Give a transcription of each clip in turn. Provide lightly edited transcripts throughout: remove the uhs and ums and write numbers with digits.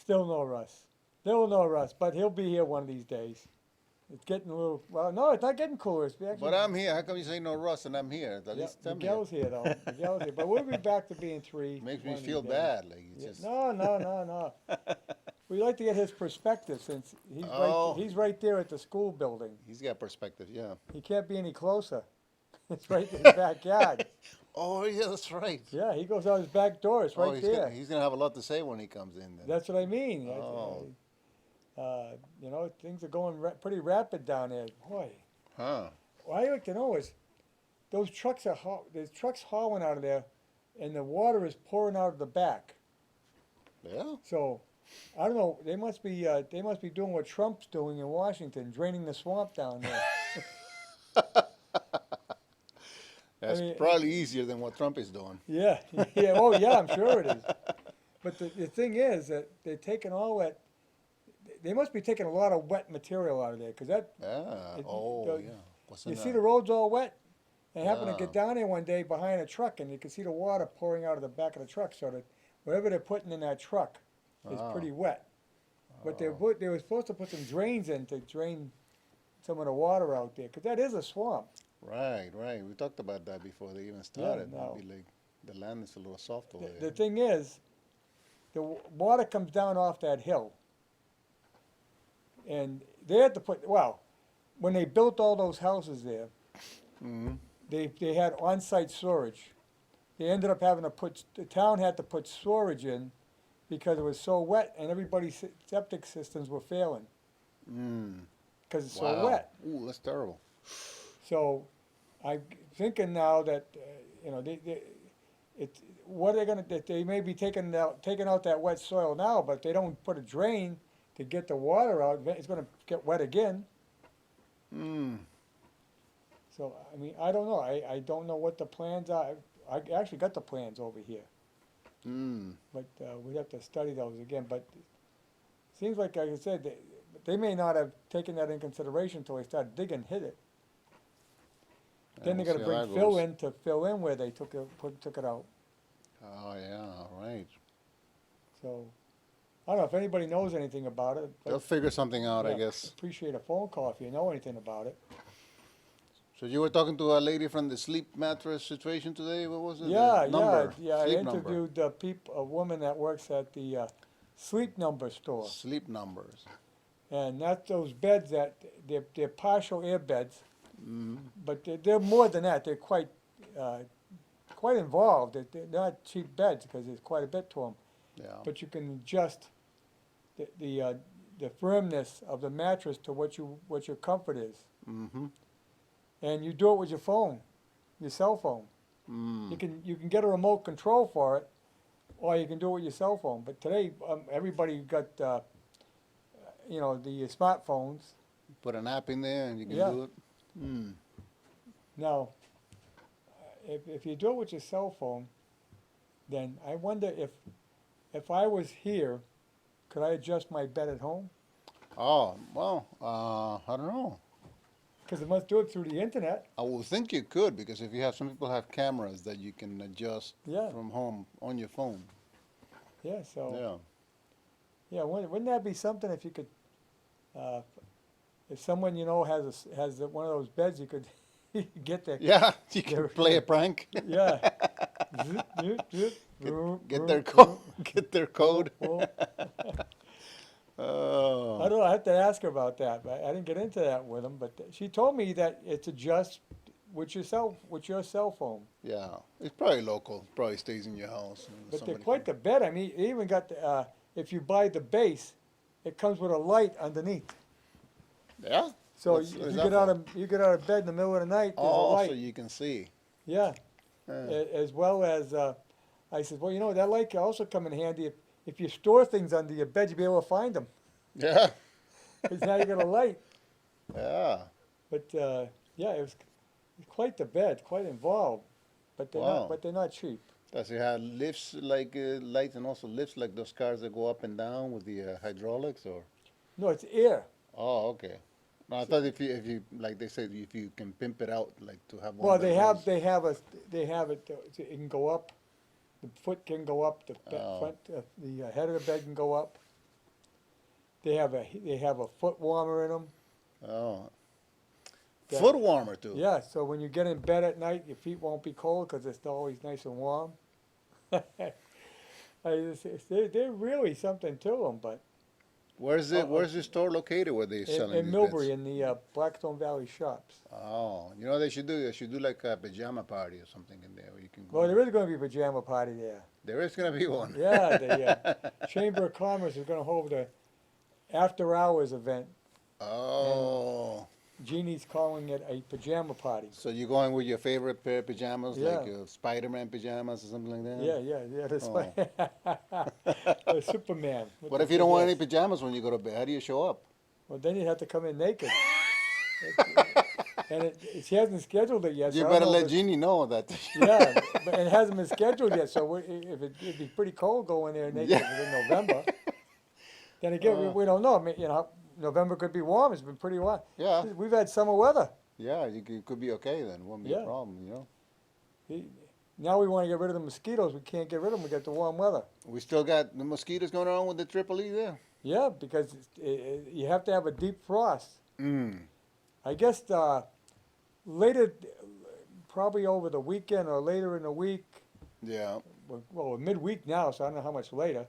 Still no Russ. Still no Russ, but he'll be here one of these days. It's getting a little, well, no, it's not getting cooler. It's actually, But I'm here. How come you say no Russ and I'm here? At yeah, least I'm here. Miguel's here though. Miguel's here. But we'll be back to being three Makes me one of these feel days. bad. Like it's Yeah, just. no, no, no, no. We like to get his perspective since Oh, he's right there at the school building. he's got perspective. Yeah. He can't be any closer. It's right in his backyard. Oh, yeah, that's right. Yeah, he goes out his back door. It's Oh, right there. he's gonna have a lot to say when he comes in then. That's what I mean. Oh, Things are going pretty rapid down there. Boy, huh. what I like to know is those trucks there's trucks hauling out of there, and the water is pouring out of the back. Yeah. So I don't know. They must be doing what Trump's doing in Washington, draining the swamp down there. That's mean, probably easier than what Trump is doing. Yeah, yeah. Oh, yeah. I'm sure it is. But the thing is that they're taking all that. They must be taking a lot of wet material out of there because that. Yeah. It, Oh, yeah. What's You in see that? the roads all wet. I happened to Yeah. get down there one day behind a truck, and you could see the water pouring out of the back of the truck. So that whatever they're putting in that truck is Oh. pretty wet. But Oh. they were supposed to put some drains in to drain some of the water out there because that is a swamp. Right, right. We talked about that before they even started. no. Maybe like the land is a little soft over The there. thing is, water comes down off that hill, and they had to put when they built all those houses there, Mm-hmm. they had on-site storage. They ended up having to the town had to put storage in because it was so wet and everybody's septic systems were failing Mm. because it's Wow. so wet. Ooh, that's terrible. So I'm thinking now that it what are they gonna that they may be taking out that wet soil now, but they don't put a drain to get the water out. It's gonna get wet again. Mm. So I mean I don't know. I don't know what the plans are. I actually got the plans over here, Mm. but we'd have to study those again. But it seems like I said, they may not have taken that in consideration until they started digging, hit it. Then we'll they're see gonna how bring that fill goes. in to fill in where they took it out. Oh, yeah, right. So I don't know if anybody knows anything about it. They'll But figure something out, I yeah, guess. appreciate a phone call if you know anything about it. So you were talking to a lady from the sleep mattress situation today? What was it? Yeah, The number. yeah. I Sleep number. interviewed a woman that works at the Sleep Number store, Sleep numbers. and that's those beds that they're partial air beds, Mm. but they're more than that. They're quite involved. They're not cheap beds because there's quite a bit to them. Yeah. But you can adjust the firmness of the mattress to what your comfort is, Mm-hmm. and you do it with your phone, your cell phone. Mm. You can get a remote control for it, or you can do it with your cell phone. But today, everybody got the smartphones. Put an app in there and you can Yeah. do it. Mm. Now, if you do it with your cell phone, then I wonder if I was here, could I adjust my bed at home? Oh, well, I don't know. Because it must do it through the internet. I would think you could because if you have some people have cameras that you can adjust Yeah, from home on your phone. yeah. So Yeah. yeah, wouldn't that be something if you could, uh, if someone has one of those beds, you could get their Yeah, you can They're- play a prank. yeah. Zip, zip, zip, Get, vroom, get vroom, their vroom, code. Get their code. vroom. I Oh. don't know. I have to ask her about that. But I didn't get into that with them. But she told me that it's adjust with your cell phone. Yeah, it's probably local. Probably stays in your house. And But they're somebody quite the bed. I mean, they even got if you buy the base, it comes with a light underneath. Yeah. So What's- if what's you that get out for? of bed in the middle of the night, there's a Oh, light. so you can see. Yeah. Yeah. As well as I said, well, that light can also come in handy if you store things under your bed, you'll be able to find them. Yeah. Because now you got a light. Yeah. But yeah, it was quite the bed, quite involved. But Wow. they're not cheap. Does it have lifts like lights and also lifts like those cars that go up and down with the hydraulics or? No, it's air. Oh, okay. No, I thought if you like they said if you can pimp it out like to have one. Well, that goes- they have it. It can go up. The foot can go up. The Oh. front, the head of the bed can go up. They have a foot warmer in them. Oh, That- foot warmer too. Yeah, so when you get in bed at night, your feet won't be cold because it's always nice and warm. They're really something to them, but Where's it? Where's the store located where they're selling in these Millbury, beds? in the Blackstone Valley shops. Oh, you know what they should do? They should do like a pajama party or something in there where you can go. Well, there is going to be a pajama party there. There is gonna be one. Yeah, the Chamber of Commerce is going to hold a after-hours event. Oh, Jeannie's calling it a pajama party. so you're going with your favorite pair of pajamas, Yeah. like Spider-Man pajamas or something like that? Yeah. That's Oh. Superman. with What the if you don't want any pajamas. pajamas when you go to bed? How do you show up? Well, then you have to come in naked. And she hasn't scheduled it yet. You so I better don't know let if Jeannie know that. Yeah, but it hasn't been scheduled yet, so it'd be pretty cold going there naked Yeah. in November. Then again, we don't know. I mean, November could be warm. It's been pretty warm. Yeah, We've had summer weather. yeah, you could be okay then. Won't be a Yeah. problem, you know. Now we want to get rid of the mosquitoes. We can't get rid of them. We got the warm weather. We still got the mosquitoes going on with the Triple E there. Yeah, because you have to have a deep frost. I guess later, probably over the weekend or later in the week, Yeah. well, midweek now, so I don't know how much later.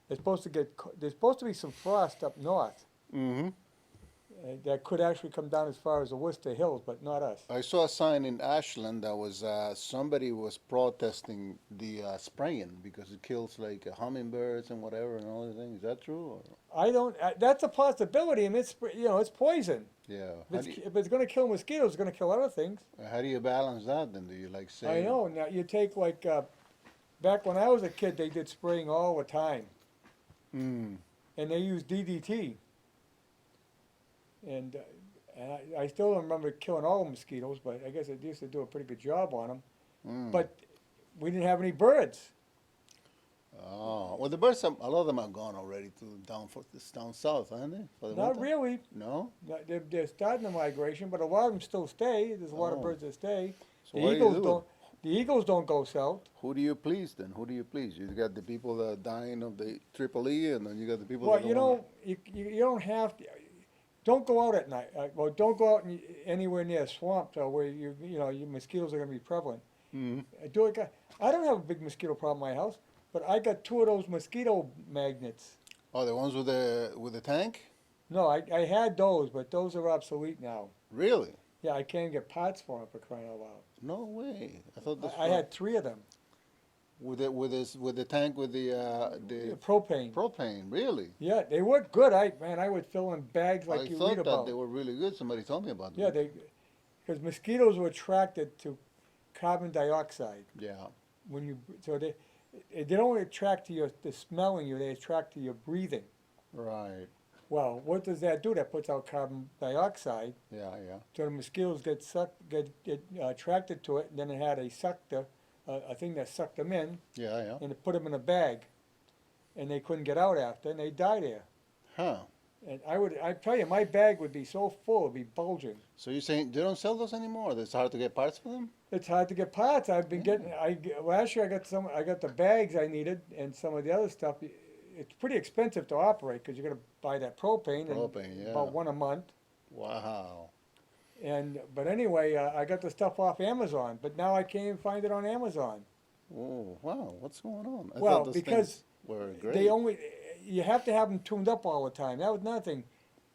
There's supposed to be some frost up north Mm-hmm. that could actually come down as far as the Worcester Hills, but not us. I saw a sign in Ashland that was somebody was protesting the spraying because it kills like hummingbirds and whatever and all these things. Is that true? Or? I don't. That's a possibility. I mean, it's poison. Yeah. If it's going to kill mosquitoes, it's going to kill other things. How do you balance that then? Do you like say? I know. Now you take like back when I was a kid, they did spraying all the time, Mm. and they used DDT. And I still don't remember killing all the mosquitoes, but I guess it used to do a pretty good job on them. Mm. But we didn't have any birds. Oh, well, the birds, a lot of them are gone already to down south, aren't they? For the Not winter? really. No. They're starting the migration, but a lot of them still stay. There's a lot of Oh. birds that stay. So The what do you eagles do? don't. The eagles don't go south. Who do you please then? Who do you please? You got the people that are dying of the Triple E, and then you got the people. Well, that you don't know, you don't have to. Don't go out at night. Well, don't go out anywhere near swamps or where your mosquitoes are going to be prevalent. Mm. I don't have a big mosquito problem in my house, but I got 2 of those mosquito magnets. Oh, the ones with the tank? No, I had those, but those are obsolete now. Really? Yeah, I can't get parts for them for crying out loud. No way. I thought this. I had 3 of them. with the tank with the Propane. propane. Really? Yeah, they work good. I would fill in bags like I you thought read that about. they were really good. Somebody told me about them. Yeah, because mosquitoes are attracted to carbon dioxide. Yeah. They don't attract to the smelling you. They attract to your breathing. Right. Well, what does that do? That puts out carbon dioxide. Yeah. Yeah. So the mosquitoes get attracted to it, and then it had a thing that sucked them in, Yeah. Yeah. and it put them in a bag, and they couldn't get out after, and they die there. Huh. And I tell you, my bag would be so full, it'd be bulging. So you're saying they don't sell those anymore? It's hard to get parts for them? It's hard to get parts. I've been getting. Last year I got the bags I needed and some of the other stuff. It's pretty expensive to operate because you got to buy that propane. Propane, yeah. About 1 a month. Wow. But anyway, I got the stuff off Amazon, but now I can't even find it on Amazon. Oh, wow. What's going on? I Well, thought those because things were great. You have to have them tuned up all the time. That was another thing.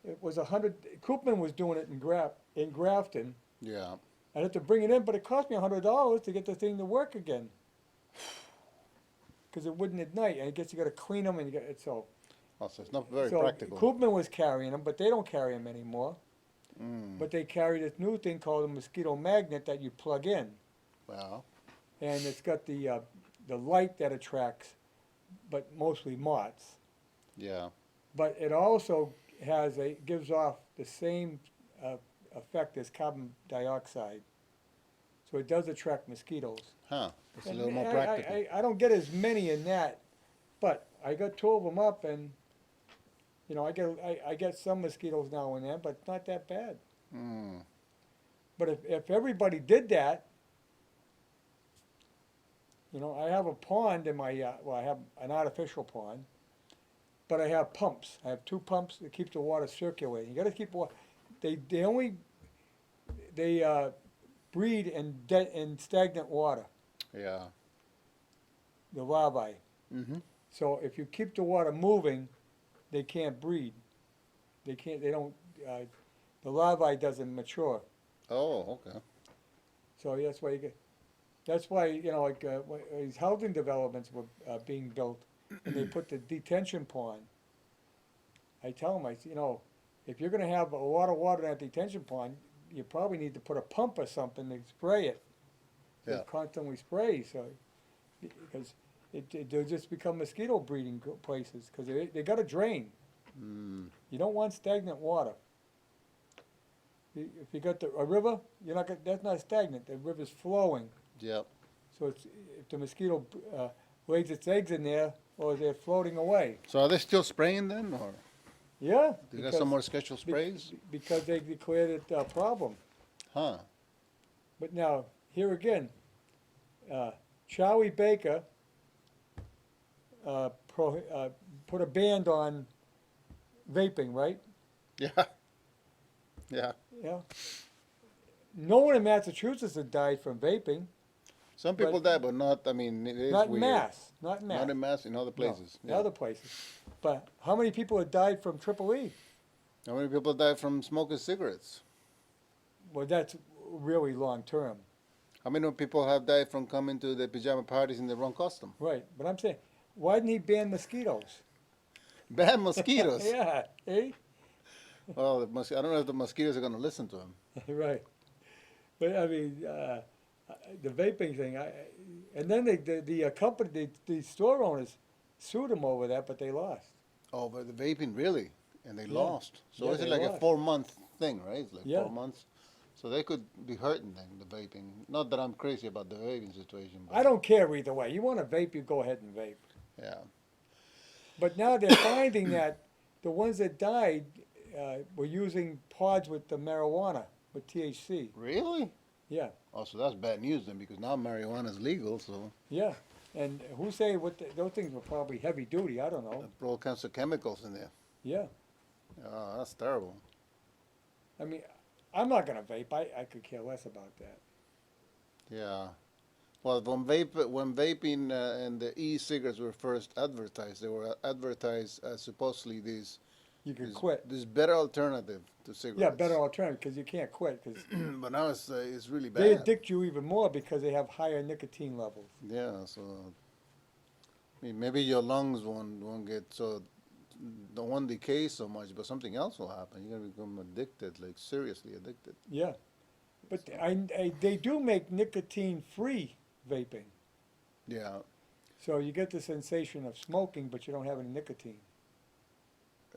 It was Koopman was doing it in Grafton. Yeah. I'd have to bring it in, but it cost me $100 to get the thing to work again. Because it wouldn't ignite, and I guess you got to clean them, and you got so. Oh, so it's not very So practical. Koopman was carrying them, but they don't carry them anymore. Mm. But they carry this new thing called a mosquito magnet that you plug in, Wow. and it's got the light that attracts, but mostly moths. Yeah. But it also gives off the same effect as carbon dioxide. So it does attract mosquitoes. Huh. It's a And little more practical. I don't get as many in that, but I got 2 of them up, and I get some mosquitoes now and then, but not that bad. Mm. But if everybody did that, I have a pond in my I have an artificial pond, but I have pumps. I have 2 pumps that keep the water circulating. You gotta keep water, they only, they breed in stagnant water, Yeah. the larvae. Mm-hmm. So if you keep the water moving, they can't breed. They don't, the larvae doesn't mature. Oh, okay. So that's why that's why, like, when these housing developments were being built, and they put the detention pond. I tell them, if you're gonna have a lot of water in that detention pond, you probably need to put a pump or something to spray it. Yeah. Just constantly spray, so, because they'll just become mosquito breeding places, because they gotta drain. Mm. You don't want stagnant water. If you got a river, that's not stagnant, the river's flowing. Yep. So if the mosquito lays its eggs in there, or they're floating away. So are they still spraying then, or Yeah. do you got some more scheduled sprays? Because they declared it a problem. Huh. But now, here again, Charlie Baker put a ban on vaping, right? Yeah. Yeah. Yeah. No one in Massachusetts had died from vaping. Some people die, but not. I mean, it is Not in weird. mass. Not in mass. Not in mass in other places. No, other places. But how many people have died from triple E? How many people die from smoking cigarettes? Well, that's really long term. How many people have died from coming to the pajama parties in the wrong costume? Right. But I'm saying, why didn't he ban mosquitoes? Bad mosquitoes. Yeah. Eh? Well, I don't know if the mosquitoes are going to listen to him. Right. But I mean, the vaping thing, and then the company, the store owners sued them over that, but they lost. Oh, but the vaping, really? And they Yeah. lost. So Yeah, is it they like a lost. 4-month thing, right? It's like Yeah. 4 months. So they could be hurting then, the vaping. Not that I'm crazy about the vaping situation. But I don't care either way. You want to vape, you go ahead and vape. Yeah. But now they're finding that the ones that died were using pods with the marijuana, with THC. Really? Yeah, Oh, so that's bad news then, because now marijuana is legal, so yeah. And who say those things were probably heavy duty? I don't know. all kinds of chemicals in there. Yeah. Oh, that's terrible. I mean, I'm not gonna vape. I could care less about that. Yeah. Well, when vaping and the e-cigarettes were first advertised, they were advertised as supposedly You could quit. this better alternative to cigarettes. Yeah, better alternative because you can't quit because But now it's really bad. they addict you even more because they have higher nicotine levels. Yeah, so I mean, maybe your lungs won't get so won't decay so much, but something else will happen. You're gonna become addicted, like seriously addicted. Yeah, but they do make nicotine-free vaping, Yeah, so you get the sensation of smoking, but you don't have any nicotine.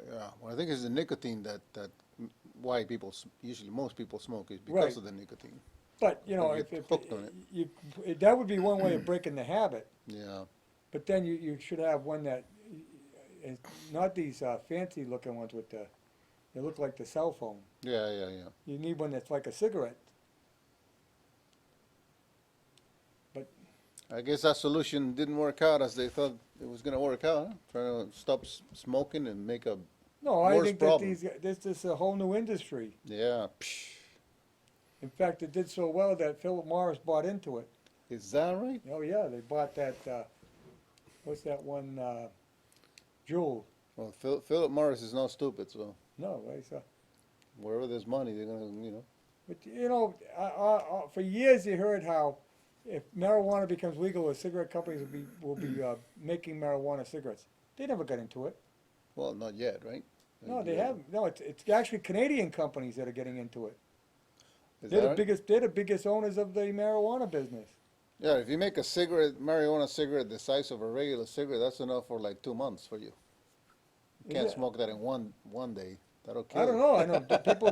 yeah. Well, I think it's the nicotine that why people usually most people smoke is because Right. of the nicotine. But you know, They if get hooked on it. that would be one way of breaking the habit. Yeah, But then you should have one that, not these fancy-looking ones with they look like the cell phone. yeah. You need one that's like a cigarette. I guess that solution didn't work out as they thought it was gonna work out. Huh? Trying to stop smoking and make a No, I Worse think problem. that this is a whole new industry. yeah. Psh. In fact, it did so well that Philip Morris bought into it. Is that right? Oh yeah, they bought that. What's that one? Jewel. Well, Philip Morris is not stupid, so No, right? So, wherever there's money, they're gonna. but you know, for years you heard how if marijuana becomes legal, the cigarette companies will be making marijuana cigarettes. They never got into it. Well, not yet, right? No, they Yeah. haven't. No, it's actually Canadian companies that are getting into it. Is They're that the right? biggest. They're the biggest owners of the marijuana business. Yeah, if you make a marijuana cigarette the size of a regular cigarette, that's enough for like 2 months for you. You Is can't it? smoke that in one day. That'll kill I don't you. know. I know people.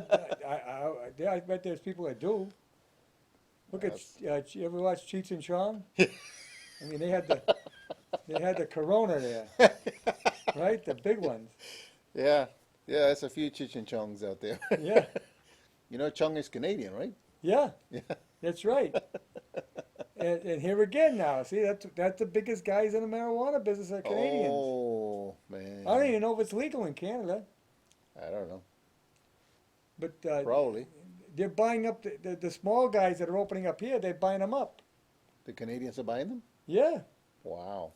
I bet there's people that do. Look at you ever watch Cheech and Chong? I mean, they had the Corona there, right? The big ones. Yeah, there's a few Cheech and Chongs out there. Yeah, You know, Chong is Canadian, right? yeah, Yeah. that's right. and here again now, see, that's the biggest guys in the marijuana business are Canadians. Oh, man. I don't even know if it's legal in Canada, I don't know. but Probably. they're buying up the small guys that are opening up here. They're buying them up. The Canadians are buying them? Yeah. Wow.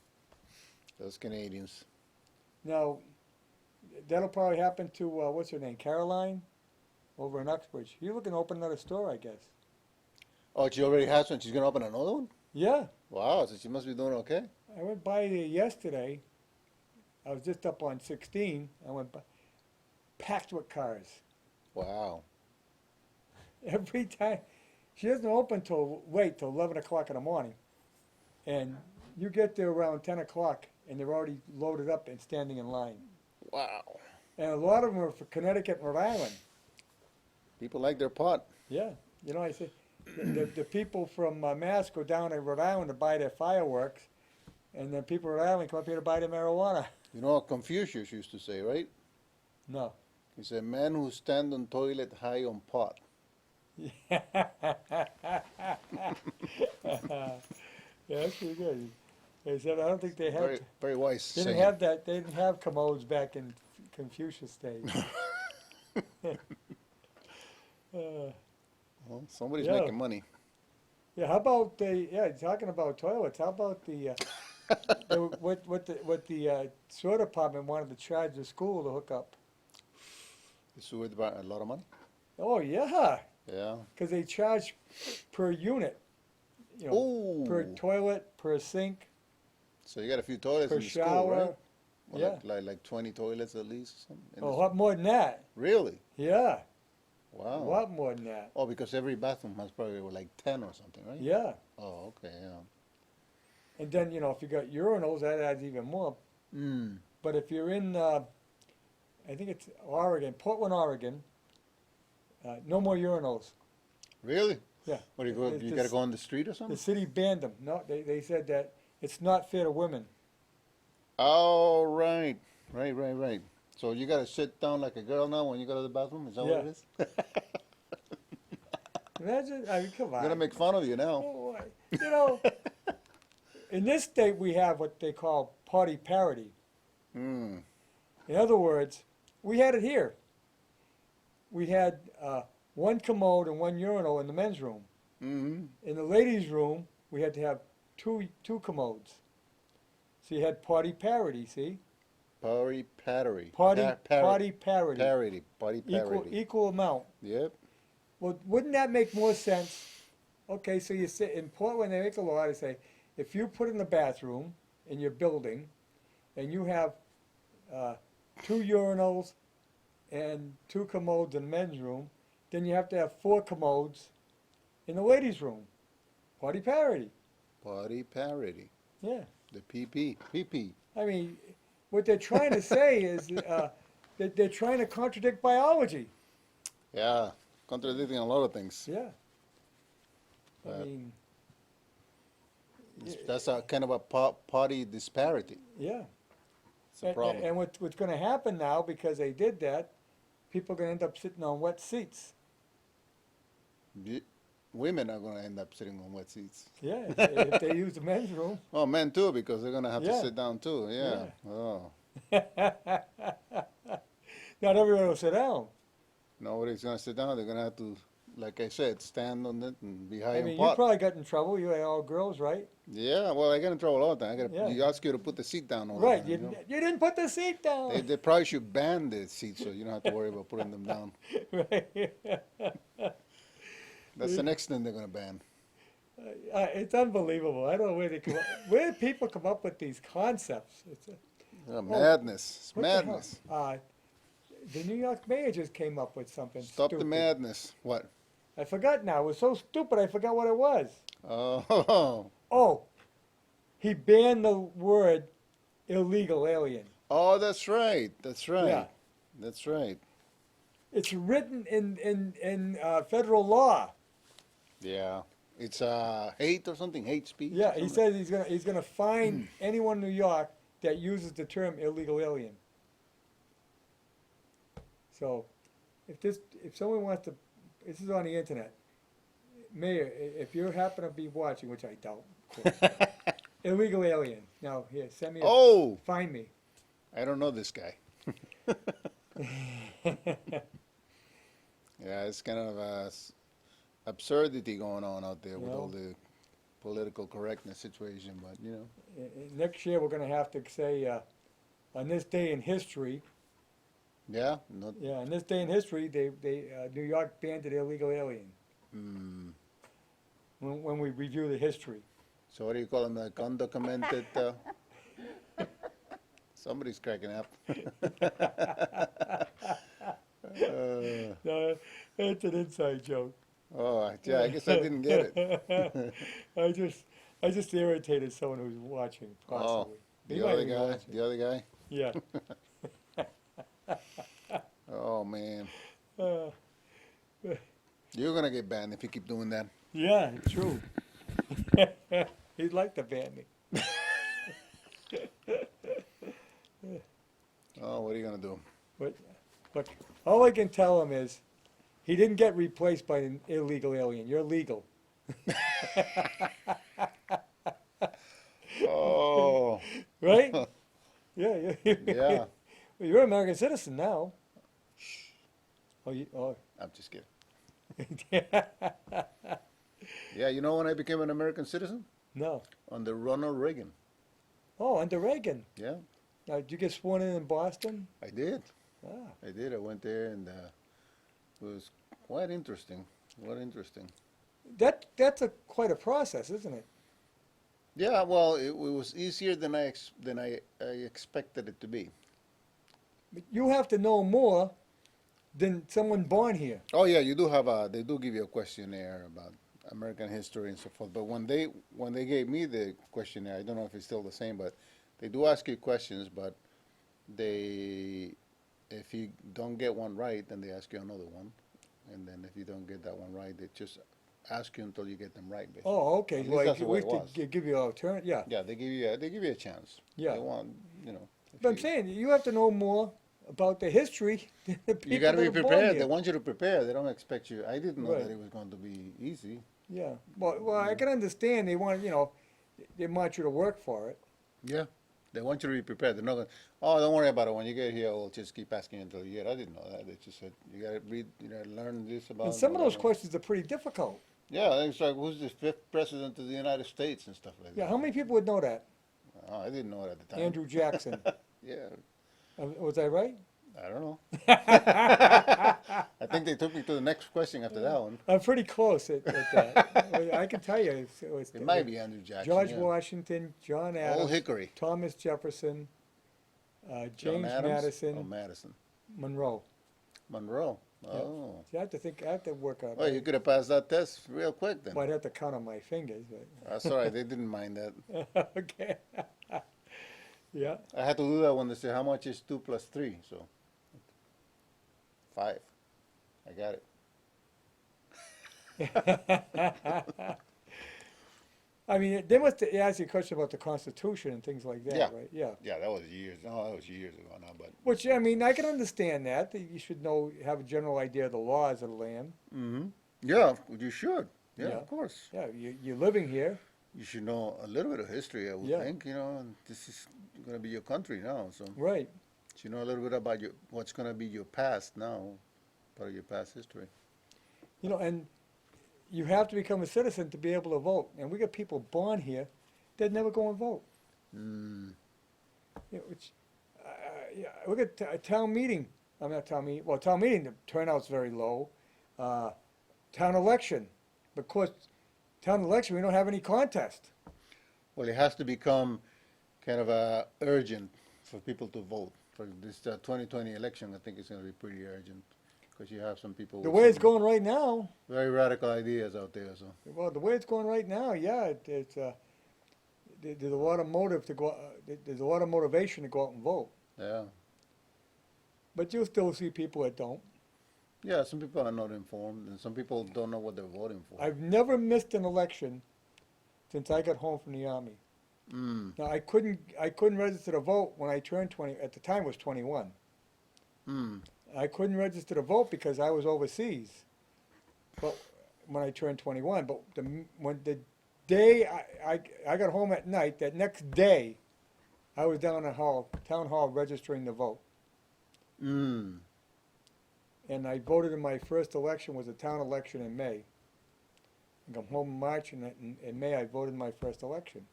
Those Canadians. Now, that'll probably happen to what's her name, Caroline, over in Uxbridge. You're looking to open another store, I guess. Oh, she already has one. She's going to open another one? Yeah. Wow, so she must be doing okay. I went by there yesterday. I was just up on 16. I went by, packed with cars. Wow. Every time. She doesn't open till 11 o'clock in the morning. And you get there around 10 o'clock and they're already loaded up and standing in line. Wow. And a lot of them are for Connecticut and Rhode Island. People like their pot. Yeah. You know, I say, the people from Mass go down to Rhode Island to buy their fireworks. And then people in Rhode Island come up here to buy their marijuana. You know what Confucius used to say, right? No. He said, man who stand on toilet high on pot. Yeah, that's pretty good. They said, I don't think they had. Very, very wise They didn't saying. have that. They didn't have commodes back in Confucius days. Well, somebody's Yeah. making money. Yeah. How about talking about toilets? How about what the sewer department wanted to charge the school to hook up? The sewer department, a lot of money. Oh yeah, Yeah. because they charge per unit. You know, Oh. per toilet, per sink, So you got a few toilets per in the school, shower. right? Well, Yeah. like 20 toilets at least. Or something in A the lot more than that. Really? Yeah, Wow. a lot more than that. Oh, because every bathroom has probably like 10 or something, right? Yeah. Oh, okay, yeah. And then, you know, if you got urinals, that adds even more. Mm. But if you're in, I think it's Oregon, Portland, Oregon, no more urinals. Really? Yeah. What do you go? It's You the got to s- go on the street or The something? city banned them. No, they said that it's not fair to women. Oh, right, right. So you got to sit down like a girl now when you go to the bathroom. Is that what it Yeah. is? Imagine, I mean, come I'm on. gonna make fun of you now. Oh, you know, in this state we have what they call party parity. Mm. In other words, we had it here. We had one commode and one urinal in the men's room. Mm-hmm. In the ladies' room, we had to have two commodes. So you had party parity, see? Party parity. Party Parity. parity. Party Equal parity. equal amount. Yep. Well, wouldn't that make more sense? Okay, so you sit in Portland, they make a law to say, if you put in the bathroom in your building, and you have 2 urinals and 2 commodes in the men's room, then you have to have 4 commodes in the ladies' room. Party parity. Party parity. Yeah. The PP. PP. I mean, what they're trying to say is that they're trying to contradict biology. Yeah. Contradicting a lot of things. Yeah. I Uh, mean, That's a kind of a party disparity. yeah. It's a problem. And what's going to happen now, because they did that, people are going to end up sitting on wet seats. Women are going to end up sitting on wet seats. Yeah, if they use the men's room. Oh, men too, because they're going to have Yeah. to sit down too. Yeah. Oh. Not everyone will sit down. Nobody's going to sit down. They're going to have to, like I said, stand on it and be high I on mean, you pot. probably got in trouble. You had all girls, right? Yeah, well, I get in trouble all the time. Yeah. You ask you to put the seat down all Right. the time. You didn't put the seat down. They probably should ban the seats so you don't have to worry about putting them down. Right. That's the next thing they're going to ban. It's unbelievable. I don't know where they come up. Where do people come up with these concepts? It's Madness. It's what the hell? madness. The New York mayor just came up with something Stop stupid. the madness. What? I forgot now. It was so stupid. I forgot what it was. Oh, Oh, he banned the word illegal alien. oh, that's right. That's right. Yeah. That's right. It's written in federal law. Yeah. It's hate or something, hate speech. Yeah, or he something. says he's gonna fine anyone in New York that uses the term illegal alien. So, if someone wants to, this is on the internet. Mayor, if you happen to be watching, which I doubt, of course, illegal alien. Now, here, send me. Oh, Find me. I don't know this guy. Yeah, it's kind of absurdity going on out there with all the political correctness situation, but you know. Next year, we're going to have to say, on this day in history. Yeah, not. Yeah, on this day in history, New York banned the illegal alien. Mm, When we review the history. so what do you call them? Like undocumented? Somebody's cracking up. No, it's an inside joke. Oh, yeah, I guess I didn't get it. I just irritated someone who's watching, possibly. He The might other be guy, watching. the other guy. Yeah. Oh man, Uh, you're gonna get banned if you keep doing that. yeah, true. He'd like to ban me. Oh, what are you gonna do? But all I can tell him is, he didn't get replaced by an illegal alien. You're legal. Oh, Right? Yeah, yeah. yeah. Well, you're an American citizen now. Oh. I'm just kidding. Yeah, you know when I became an American citizen? No. Under Ronald Reagan. Oh, under Reagan. Yeah, Now, did you get sworn in Boston? I did. Ah. I did. I went there and it was quite interesting. Quite interesting. That's quite a process, isn't it? Yeah, well, it was easier than I expected it to be. But you have to know more than someone born here. Oh yeah, you do have they do give you a questionnaire about American history and so forth. But when they gave me the questionnaire, I don't know if it's still the same, but they do ask you questions, but if you don't get one right, then they ask you another one, and then if you don't get that one right, they just ask you until you get them right, basically. Oh, okay. At least that's the way it we was. to give you a turn. Yeah. Yeah, they give you a chance. Yeah. They want, you know. if But I'm you- saying you have to know more about the history than the people You got to that be are born prepared. here. They want you to prepare. They don't expect you. I didn't know Right. that it was going to be easy. Yeah. Well, I can understand they want they want you to work for it. Yeah. They want you to be prepared. They're not going, oh, don't worry about it. When you get here, we'll just keep asking you until you get it. I didn't know that. They just said, you got to read, you got to learn this about. And some of those whatever. questions are pretty difficult. Yeah, it's like, who's the fifth president of the United States and stuff like Yeah. that. How many people would know that? Oh, I didn't know it at the time. Andrew Jackson. Yeah, Was I right? I don't know. I think they took me to the next question after that one. I'm pretty close at that. I can tell you. It might be Andrew Jackson. George yeah. Washington, John Old Adams, Hickory. Thomas Jefferson, John James Adams? Madison, Oh, Madison. Monroe. Monroe. Yeah. Oh. See, I have to work out. Well, you could have passed that test real quick then. Well, I'd have to count on my fingers, That's all right. They didn't mind that. but okay. Yeah. I had to do that when they said, how much is 2 plus 3? So, 5. I got it. I mean, they must ask you a question about the Constitution and things like that, Yeah. right? Yeah. Yeah, that was years. No, that was years ago now. But Which, I mean, I can understand that you should have a general idea of the laws of the land. yeah, you should. Yeah, Yeah. of course. Yeah, you're living here. You should know a little bit of history, I would Yeah. think. You know, and this is going to be your country now, so Right. you know a little bit about what's going to be your past now, part of your past history. And you have to become a citizen to be able to vote. And we got people born here that never go and vote. Mm. Which, yeah, look at a town meeting. I'm not town meeting. Well, town meeting, the turnout's very low. Town election, of course, town election, we don't have any contest. Well, it has to become kind of urgent for people to vote. For this 2020 election, I think it's going to be pretty urgent because you have some people The with way it's some going right now, very radical ideas out there. So well, the way it's going right now, yeah, there's a lot of motive to go. There's a lot of motivation to go out and vote. yeah, But you'll still see people that don't. yeah. Some people are not informed, and some people don't know what they're voting for. I've never missed an election since I got home from the army. Mm. Now I couldn't register to vote when I turned 20. At the time, I was 21. Mm. I couldn't register to vote because I was overseas. But when I turned 21, but when the day I got home at night, that next day, I was down at town hall registering to vote. Mm. And I voted in my first election, was a town election in May. I come home in March, and in May I voted in my first election.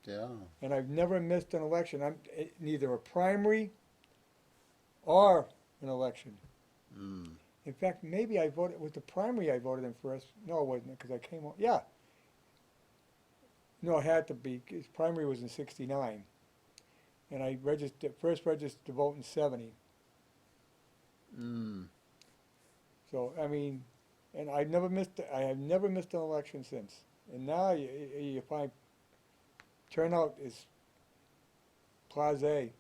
Yeah. And I've never missed an election. I'm neither a primary or an election. Mm. In fact, maybe I voted, with the primary I voted in first. No, it wasn't, because I came home, yeah. No, it had to be, 'cause primary was in 69. And I first registered to vote in 70. Mm. So, I mean, and I have never missed an election since. And now you find turnout is blasé,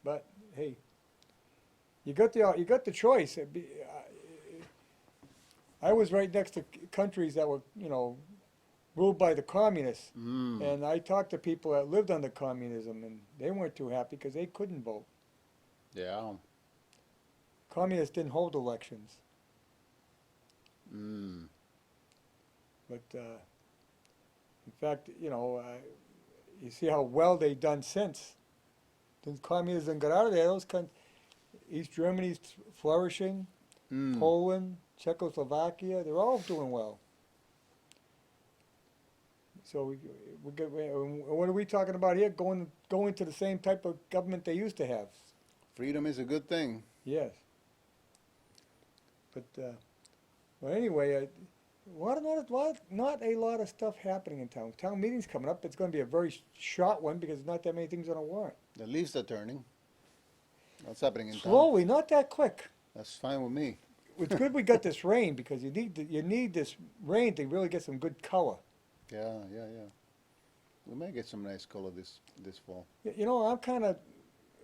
but hey, you got the choice. I was right next to countries that were, ruled by the communists, Mm. and I talked to people that lived under communism, and they weren't too happy because they couldn't vote. Yeah. Communists didn't hold elections, Mm. but in fact, you see how well they've done since. Since communism got out of there, East Germany's flourishing, Mm. Poland, Czechoslovakia, they're all doing well. So what are we talking about here? Going to the same type of government they used to have. Freedom is a good thing. Yes. But well, anyway, not a lot of stuff happening in town. Town meeting's coming up. It's going to be a very short one because not that many things on a warrant. The leaves are turning. What's happening in town? Slowly, not that quick. That's fine with me. It's good we got this rain because you need this rain to really get some good color. Yeah, yeah, yeah. We may get some nice color this fall. I'm kind of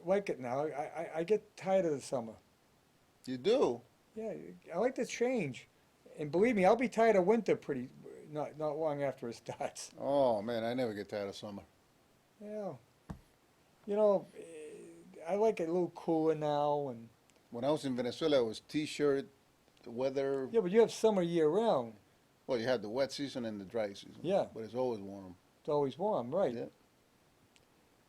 like it now. I get tired of the summer. You do? Yeah, I like the change. And believe me, I'll be tired of winter not long after it starts. Oh man, I never get tired of summer. Yeah. I like it a little cooler now, and When I was in Venezuela, it was t-shirt, the weather. yeah, but you have summer year round. Well, you had the wet season and the dry season. Yeah. But it's always warm. It's always warm, right? Yeah.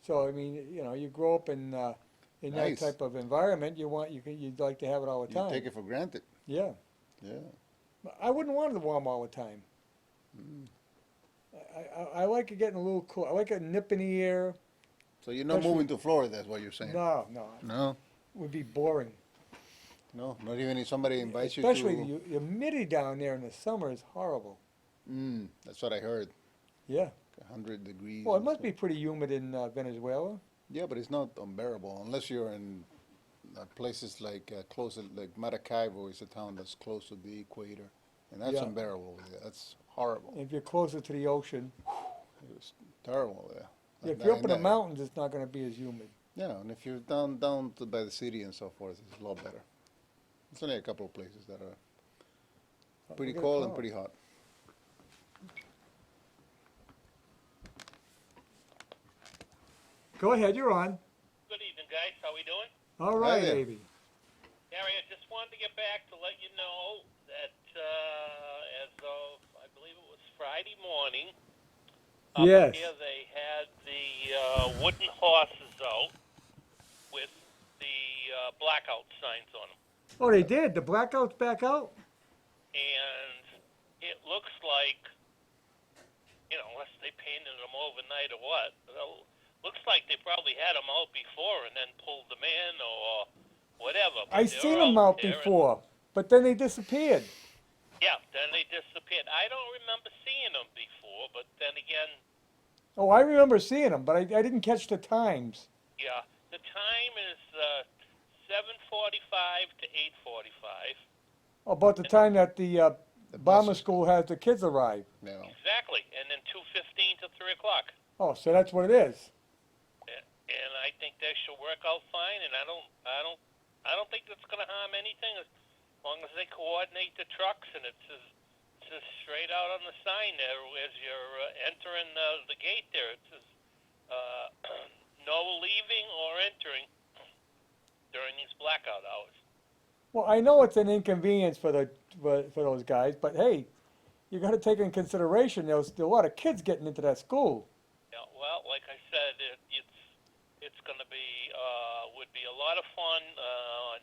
So I mean, you grow up in Nice. that type of environment. You'd like to have it all the You time. take it for granted. Yeah. Yeah. But I wouldn't want it warm all the time. Mm. I like it getting a little cool. I like a nip in the ear. So you're not Especially- moving to Florida, that's what you're saying? No, No? it would be boring. No? Not even if somebody invites Especially you to... the humidity down there in the summer is horrible. That's what I heard. Yeah. 100 degrees. Well, it and must stuff. be pretty humid in Venezuela. Yeah, but it's not unbearable unless you're in places like like Maracaibo is a town that's close to the equator, and that's Yeah. unbearable. Yeah, that's horrible. If you're closer to the ocean, It was terrible there. if you're up in the mountains, it's not going to be as humid. Yeah, and if you're down by the city and so forth, it's a lot better. It's only a couple of places that are pretty We're gonna cold and call. pretty hot. Go ahead, you're on. Good evening, guys. How we doing? All right, there. baby. Gary, I just wanted to get back to let you know that as of, I believe it was Friday morning, up Yes. here they had the wooden horses out with the blackout signs on them. Oh, they did. The blackout's back out. And it looks like, unless they painted them overnight or what, looks like they probably had them out before and then pulled them in or whatever. But I they're seen them out there and- before, but then they disappeared. Yeah, then they disappeared. I don't remember seeing them before, but then again, Oh, I remember seeing them, but I didn't catch the times. yeah, the time is 7:45 to 8:45. About the time that the bomber buses. school has the kids arrive. You know. Exactly, and then 2:15 to 3 o'clock. Oh, so that's what it is. And I think that should work out fine. And I don't think that's going to harm anything as long as they coordinate the trucks and it's just straight out on the sign there as you're entering the gate there. It says no leaving or entering during these blackout hours. Well, I know it's an inconvenience for those guys, but hey, you got to take in consideration there's a lot of kids getting into that school. Yeah, well, like I said, it's going to be would be a lot of fun on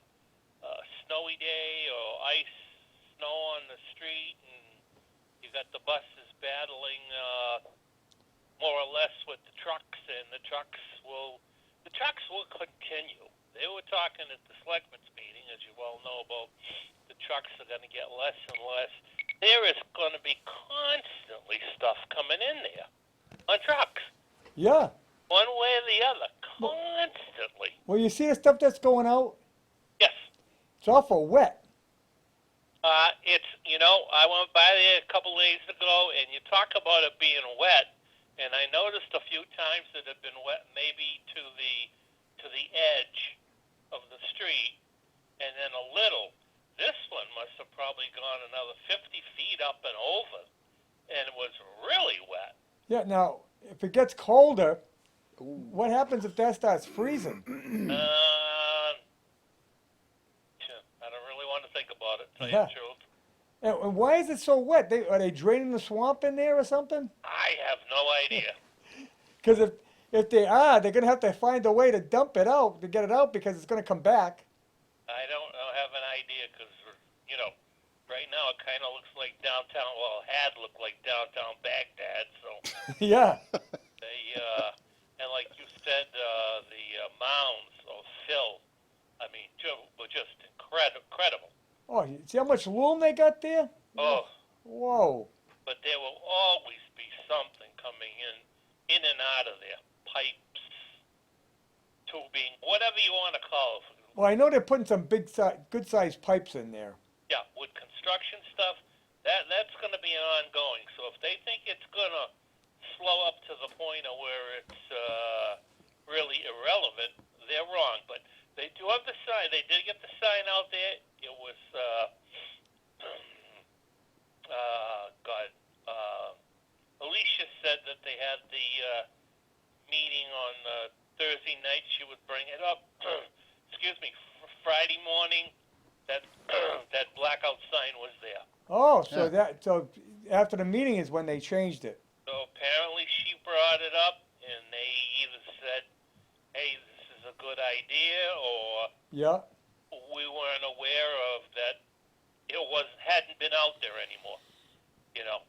a snowy day or ice snow on the street, and you got the buses battling more or less with the trucks, and the trucks will continue. They were talking at the selectmen's meeting, as you well know, about the trucks are going to get less and less. There is going to be constantly stuff coming in there on trucks, Yeah. one way or the other, constantly. Well, you see the stuff that's going out? Yes. It's awful wet. I went by there a couple days ago, and you talk about it being wet, and I noticed a few times that it had been wet maybe to the edge of the street, and then a little. This one must have probably gone another 50 feet up and over, and it was really wet. Yeah, now, if it gets colder, what happens if that starts freezing? I don't really want to think about it, to tell you Yeah. the truth. And why is it so wet? Are they draining the swamp in there or something? I have no idea. Because if they are, they're going to have to find a way to dump it out, to get it out, because it's going to come back. I don't have an idea because, right now it kind of looks like downtown, well, it had looked like downtown Baghdad, so Yeah. they, and like you said, the mounds of fill, I mean, were just incredible. Oh, you see how much loom they got there? Oh, Whoa. but there will always be something coming in and out of there. Pipes, tubing, whatever you want to call it. Well, I know they're putting some good-sized pipes in there. Yeah, with construction stuff, that's going to be ongoing. So if they think it's going to slow up to the point of where it's really irrelevant, they're wrong. But they do have the sign. They did get the sign out there. It was, Alicia said that they had the meeting on Thursday night. She would bring it up. Excuse me, Friday morning. That that blackout sign was there. Oh, so Yeah. so after the meeting is when they changed it. So apparently she brought it up, and they either said, "Hey, this is a good idea," or Yeah. we weren't aware of that. It hadn't been out there anymore.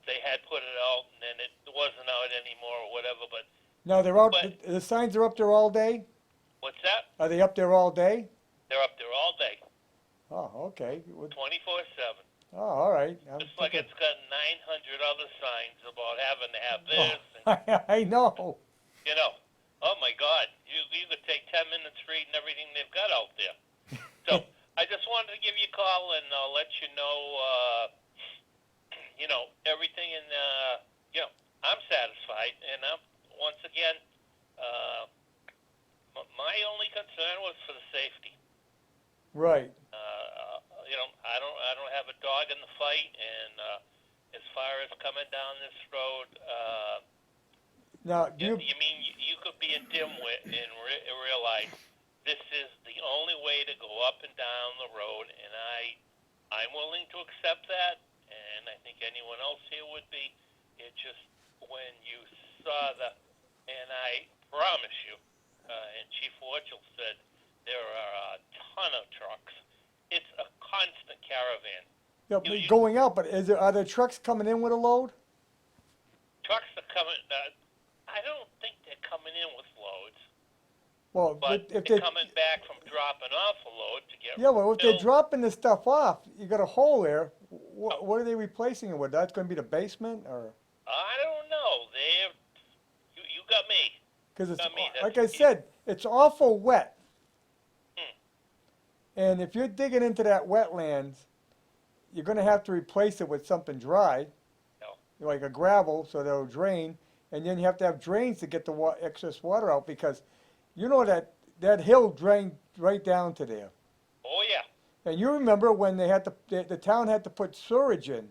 They had put it out, and then it wasn't out anymore, or whatever. But Now they're out. But- The signs are up there all day. what's that? Are they up there all day? They're up there all day, Oh, okay. 24/7. Oh, all right. I'm Just like thinking- it's got 900 other signs about having to have this. Oh, I know. Oh my God, you could take 10 minutes reading everything they've got out there. So I just wanted to give you a call and let you know, everything, and I'm satisfied. And once again, my only concern was for the safety. Right. I don't have a dog in the fight, and as far as coming down this road, Now, you mean you could be a dimwit and realize this is the only way to go up and down the road, and I'm willing to accept that, and I think anyone else here would be. It just, when you saw and I promise you, and Chief Warchel said, there are a ton of trucks. It's a constant caravan. yeah, but going out, but are there trucks coming in with a load? Trucks are coming, I don't think they're coming in with loads, Well, but if they're they, coming back from dropping off a load to get yeah, well, if they're filled. dropping the stuff off, you got a hole there. What are they replacing it with? That's going to be the basement, or I don't know. You got me. because it's I mean, like that's- I said, it's awful wet. Hmm. And if you're digging into that wetlands, you're going to have to replace it with something dry, No. like a gravel, so they'll drain. And then you have to have drains to get the excess water out because you know that hill drained right down to there. Oh yeah. And you remember when they had the town had to put sewage in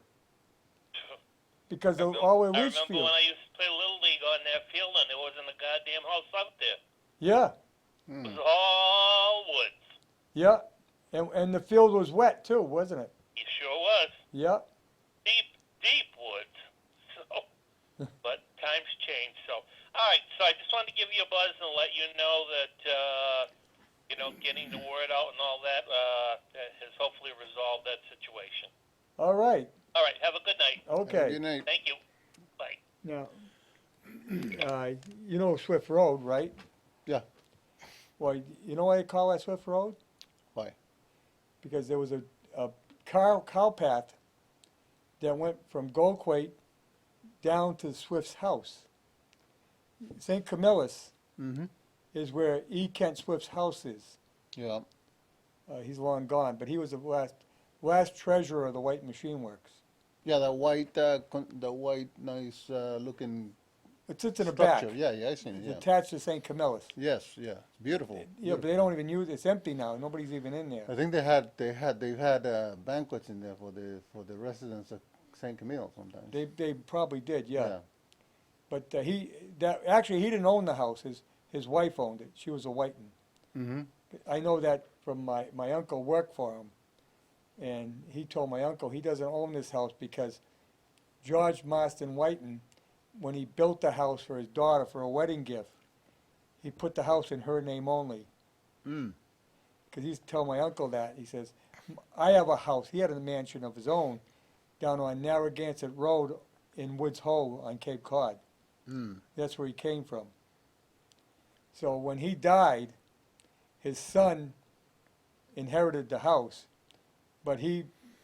because of all the I leach remember field. when I used to play Little League on that field, and there wasn't a goddamn house out there. Yeah, It was all woods. yeah. And the field was wet too, wasn't it? It sure was. Yeah. Deep. deep woods. So, but times change. So, all right. So I just wanted to give you a buzz and let you know that getting the word out and all that has hopefully resolved that situation. All right, All right. Have a good night. Have a okay. good night. Thank you. Bye. Now, you know Swift Road, right? Yeah. Well, you know why they call that Swift Road? Why? Because there was a cow path that went from Goldquait down to Swift's house. St. Camillus Mm-hmm. is where E. Kent Swift's house is. Yeah. He's long gone, but he was the last treasurer of the White Machine Works. Yeah, the white, nice looking It sits in the back. structure. Yeah, I seen it. It's Yeah. attached to St. Camillus. Yes, yeah, it's beautiful. Yeah, but they don't even use it. It's empty now. Nobody's even in there. I think they've had banquets in there for the residents of St. Camille sometimes. They probably did, yeah. Yeah. But actually he didn't own the house. His wife owned it. She was a Whiten. Mm-hmm. I know that from my uncle worked for him, and he told my uncle he doesn't own this house because George Marston Whiten, when he built the house for his daughter for a wedding gift, he put the house in her name only. Mm. Because he used to tell my uncle that. He says, I have a house. He had a mansion of his own down on Narragansett Road in Woods Hole on Cape Cod. Mm. That's where he came from. So when he died, his son inherited the house, but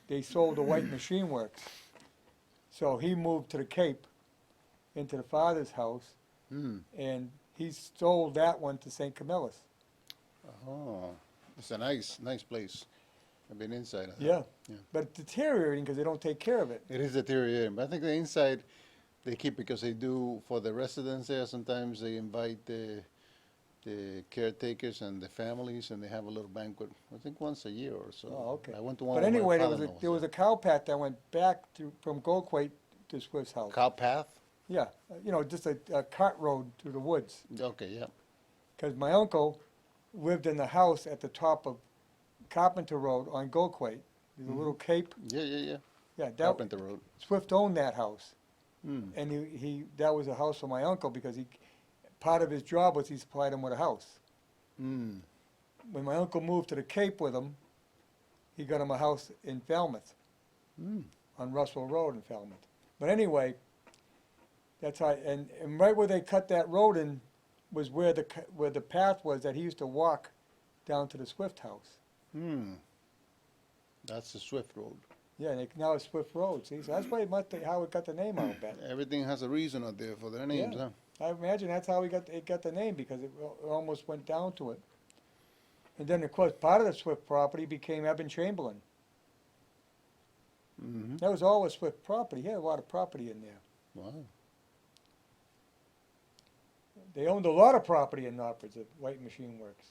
they sold the White Machine Works. So he moved to the Cape, into the father's house, Mm. and he sold that one to St. Camillus. Oh, it's a nice place. I've been inside. Yeah. Yeah. But it's deteriorating because they don't take care of it. It is deteriorating, but I think the inside they keep because they do for the residents there. Sometimes they invite the caretakers and the families, and they have a little banquet. I think once a year or so. Oh, okay. I went to one. But when my anyway, father-in-law there was a cow path that went back from Goldquait to Swift's house. cow path. Yeah, just a cart road through the woods. Okay, yeah. Because my uncle lived in the house at the top of Carpenter Road on Goldquait. There's a little cape. Yeah. Yeah, that, Carpenter Road. Swift owned that house. Mm. And that was a house for my uncle because part of his job was he supplied him with a house. Mm. When my uncle moved to the Cape with him, he got him a house in Falmouth, Mm. on Russell Road in Falmouth. But anyway, that's how, and right where they cut that road in was where the path was that he used to walk down to the Swift house. Mm. That's the Swift Road. Yeah, and now it's Swift Road, see, so that's why how it got the name out of that. Everything has a reason out there for their names, Yeah. huh? I imagine that's how it got the name, because it almost went down to it. And then, of course, part of the Swift property became Eben Chamberlain. Mm-hmm. That was all a Swift property. He had a lot of property in there. Wow. They owned a lot of property in Northbridge at White Machine Works.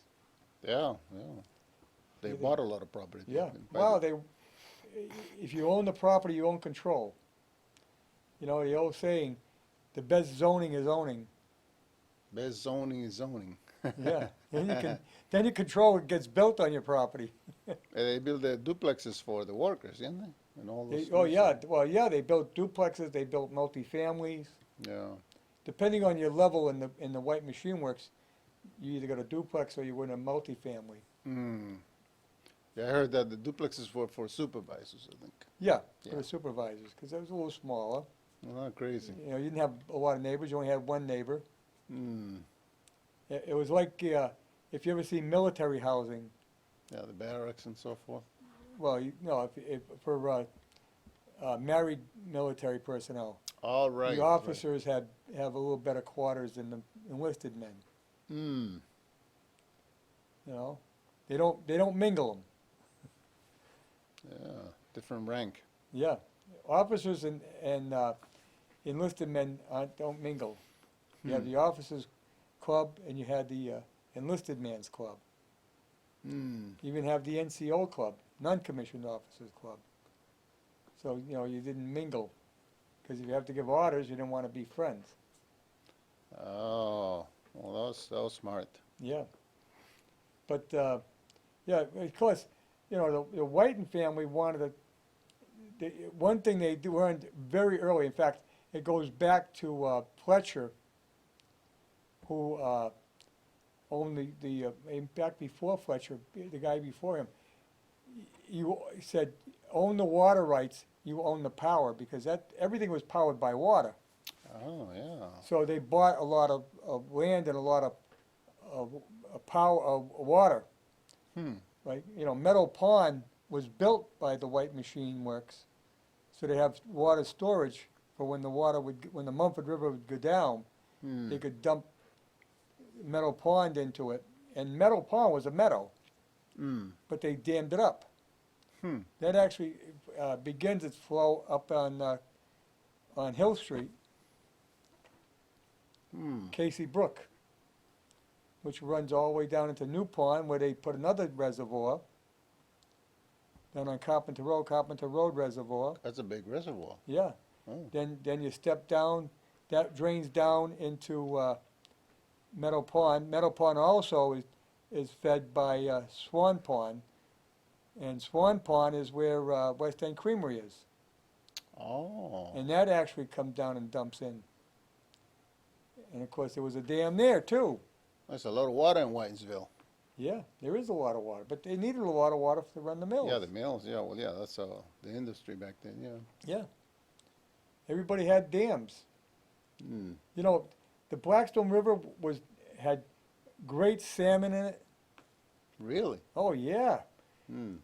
Yeah. They Yeah, bought a lot of property. Yeah. In fact, Well, if you own the property, you own control. The old saying, the best zoning is owning. best zoning is zoning. Yeah. Then you control what gets built on your property. They build the duplexes for the workers, didn't they? And all those. Oh, things. yeah. Well, yeah, they built duplexes, they built multifamilies. Yeah. Depending on your level in the White Machine Works, you either got a duplex or you win a multifamily. Mm. Yeah, I heard that the duplexes were for supervisors, I think. Yeah, for Yeah. the supervisors, because it was a little smaller. Well, not crazy. You didn't have a lot of neighbors, you only had one neighbor. Mm. It was like, if you ever see military housing, Yeah, the barracks and so forth. well, for married military personnel. All right. The officers have a little better quarters than the enlisted men, Right. Mm. They don't mingle them. Yeah, different rank. Yeah, officers and enlisted men don't mingle. You have the officers club and you had the enlisted man's club. Mm. You even have the NCO club, non-commissioned officers club. So you didn't mingle, because if you have to give orders, you didn't want to be friends. Oh, well, that was smart. Yeah, but yeah, of course, the Whiten family wanted one thing they learned very early, in fact, it goes back to Fletcher, who owned back before Fletcher, the guy before him. He said, own the water rights, you own the power, because everything was powered by water. Oh, yeah. So they bought a lot of land and a lot of power of water. Like, Meadow Pond was built by the White Machine Works, so they have water storage for when the Mumford River would go down, they could dump Meadow Pond into it. And Meadow Pond was a meadow, but they dammed it up. That actually begins its flow up on Hill Street, Casey Brook, which runs all the way down into New Pond, where they put another reservoir down on Carpenter Road Reservoir. That's a big reservoir. Yeah. Oh. Then you step down, that drains down into Meadow Pond. Meadow Pond also is fed by Swan Pond, and Swan Pond is where West End Creamery is. Oh. And that actually comes down and dumps in. And of course, there was a dam there too. There's a lot of water in Whitensville. Yeah, there is a lot of water, but they needed a lot of water to run the mills. Yeah, the mills. Yeah, well, yeah, that's the industry back then. Yeah. Yeah. Everybody had dams. The Blackstone River had great salmon in it. Really? Oh yeah.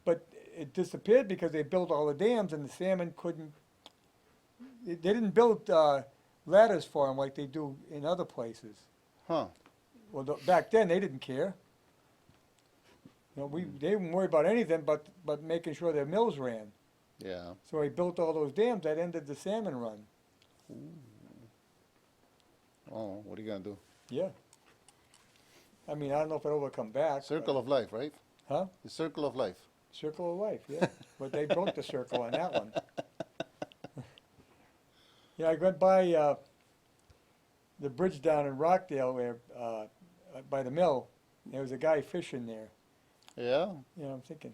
But it disappeared because they built all the dams and the salmon couldn't. They didn't build ladders for them like they do in other places. Huh. Well, back then they didn't care. They didn't worry about anything but making sure their mills ran. Yeah. So he built all those dams that ended the salmon run. Oh, what are you gonna do? Yeah. I mean, I don't know if it'll ever come back. Circle of life, right? Huh? The circle of life. Circle of life, yeah. But they broke the circle on that one. Yeah, I went by the bridge down in Rockdale there, by the mill. And there was a guy fishing there. Yeah. I'm thinking,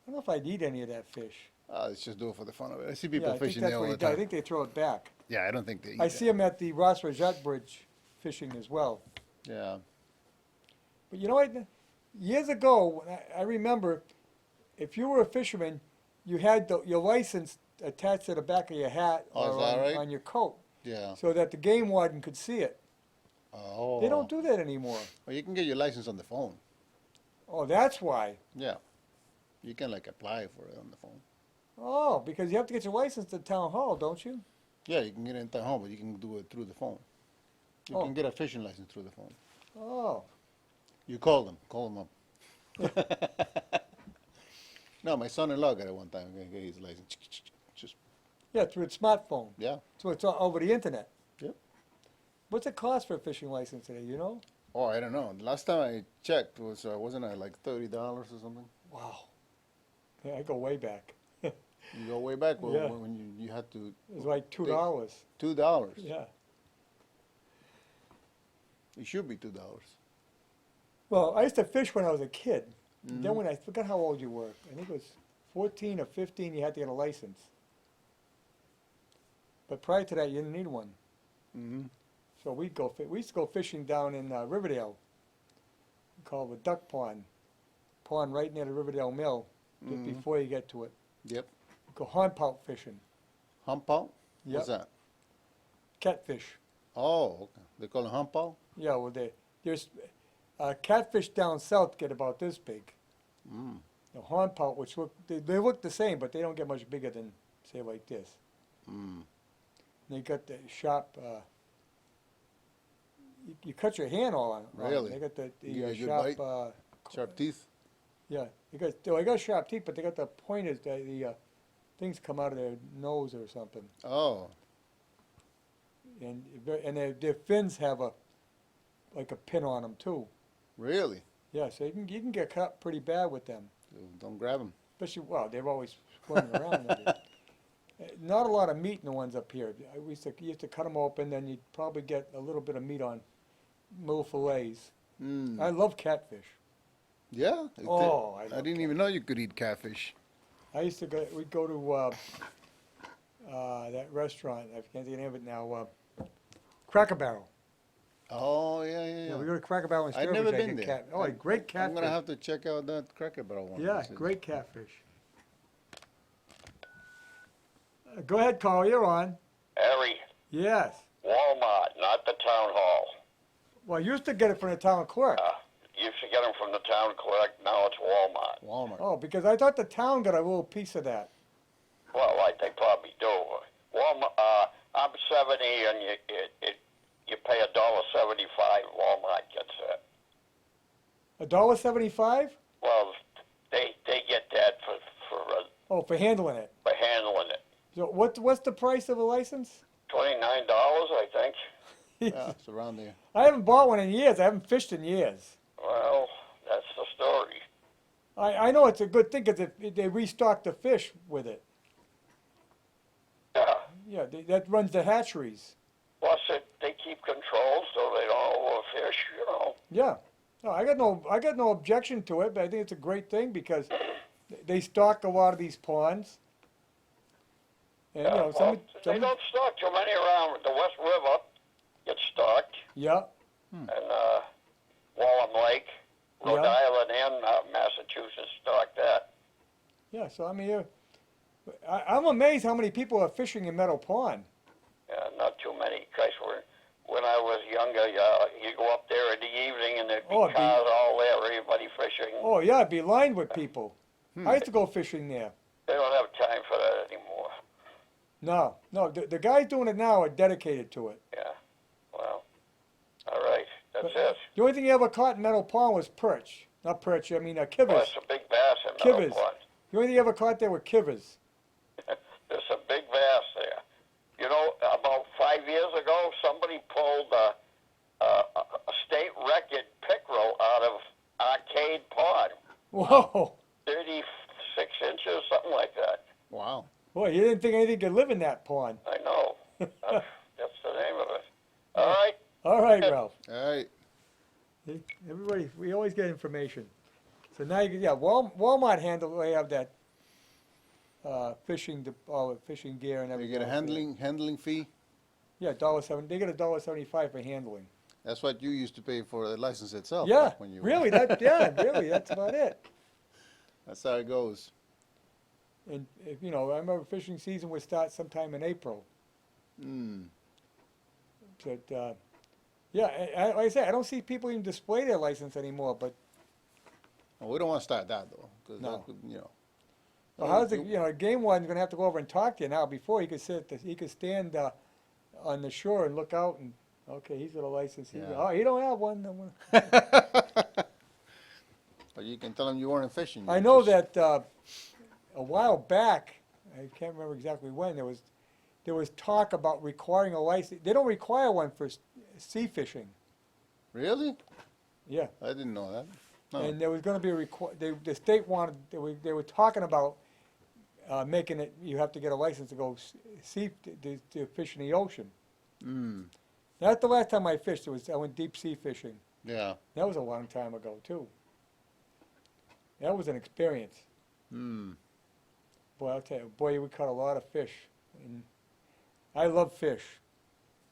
I don't know if I'd eat any of that fish. Let's just do it for the fun of it. I see people Yeah, I think fishing that's there what all he the does. I time. think they throw it back. Yeah, I don't think they eat I see him at the Ross Rajat Bridge fishing as well. Yeah. But you know what? Years ago, I remember, if you were a fisherman, you had your license attached to the back of your hat Oh, or is that right? on your coat, Yeah. so that the game warden could see it. Oh. They don't do that anymore. Well, you can get your license on the phone. Oh, that's why. Yeah. You can apply for it on the phone. Oh, because you have to get your license at town hall, don't you? Yeah, you can get it at home, but you can do it through the phone. You Oh. can get a fishing license through the phone. Oh, You call them up. No, my son-in-law got it one time. Get his license. Just yeah, through a smartphone. yeah. So it's all over the internet. Yep. What's it cost for a fishing license today? You know? Oh, I don't know. The last time I checked was wasn't it like $30 or something? Wow. Yeah, I go way back. You go way back Yeah. when you had to It was like $2. $2. Yeah. It should be $2. Well, I used to fish when I was a kid. Then when I forgot how old you were, I think it was 14 or 15, you had to get a license. But prior to that, you didn't need one. Mm-hmm. So we used to go fishing down in Riverdale, called the Duck Pond, pond right near the Riverdale Mill, just before you get to it. Yep. Go hornpout fishing, Hump out? Yep. What's that? catfish. Oh, okay. They call it hump out? Yeah, well, there's catfish down south get about this big. The hornpout, which they look the same, but they don't get much bigger than, say, like this. They got the sharp. You cut your hand all on it. Really? They got the You get a good sharp. bite? Sharp teeth? Yeah, they got sharp teeth, but they got the pointers. The things come out of their nose or something, Oh, and their fins have like a pin on them too. really? Yeah, so you can get cut pretty bad with them. Don't grab them. Especially, well, they're always swimming around. Not a lot of meat in the ones up here. You used to cut them open, then you'd probably get a little bit of meat on little fillets. I love catfish. Yeah? Oh, I I love didn't even know you could eat catfish. we'd go to that restaurant, I can't think of the name of it now, Cracker Barrel. Oh, yeah, Yeah, we go to Cracker Barrel in I've Sturbridge. never I been get there. Oh, great catfish. I'm gonna have to check out that Cracker Barrel one. Yeah, It's- great catfish. Go ahead, Carl, you're on. Harry, Yes. Walmart, not the town hall. Well, I used to get it from the town clerk. Used to get them from the town clerk, now it's Walmart. Walmart. Oh, because I thought the town got a little piece of that. Well, like they probably do. Walmart, I'm 70 and you pay $1.75, Walmart gets it. $1.75? Well, they get that Oh, for handling it. for handling it. So what's the price of a license? $29, I think. Yeah, it's around there. I haven't bought one in years. I haven't fished in years. Well, that's the story. I know it's a good thing because they restock the fish with it. Yeah. Yeah, that runs the hatcheries. Plus, they keep control so they don't overfish, you know. Yeah. No, I got no objection to it, but I think it's a great thing because they stock a lot of these ponds. And you know, Well, they don't stock too many around. The West River gets stocked, yeah, and Wallam Lake, Rhode Yeah. Island, and Massachusetts stock that. yeah. So I mean, I'm amazed how many people are fishing in Meadow Pond. Yeah, not too many. Because when I was younger, you go up there in the evening, and there'd be Oh, it'd be- cars all there, everybody fishing. Oh yeah, it'd be lined with people. I used to go fishing there. They don't have time for that anymore. No, the guys doing it now are dedicated to it. Yeah. Well, all right. That's But- it. The only thing you ever caught in Meadow Pond was perch. Not perch, I mean Well, kivers. there's a big bass in Kivers. Meadow Pond. The only thing you ever caught there were kivers. There's a big bass there. You know, about 5 years ago, somebody pulled a state record pickerel out of Arcade Pond, Whoa, 36 inches, something like that. Wow. boy, you didn't think anything could live in that pond. I know. That's the name of it. All right. All right, Ralph. All right. See, everybody, we always get information. So now yeah, Walmart they have that fishing gear and You everything. get a else. handling fee. Yeah, $1.70. They get $1.75 for handling. That's what you used to pay for the license itself. Yeah, back when you were- really, really, that's about it. That's how it goes. And if, you know, I remember fishing season would start sometime in April. Mm. But yeah, like I say, I don't see people even display their license anymore. But Well, we don't want to start that though, because No. that could, you know. well, how's it? You know, a game warden's gonna have to go over and talk to you now. Before he could he could stand on the shore and look out and okay, he's got a license. Yeah. Oh, he don't have one. No one. But you can tell them you weren't fishing. I you know just- that a while back, I can't remember exactly when, there was talk about requiring a license. They don't require one for sea fishing. Really? Yeah. I didn't know that. No. And there was going to be the state wanted, they were talking about making it, you have to get a license to go to fish in the ocean. Mm. That's the last time I fished, I went deep sea fishing. Yeah. That was a long time ago, too. That was an experience. Mm. Boy, I'll tell you, boy, we caught a lot of fish. And I love fish.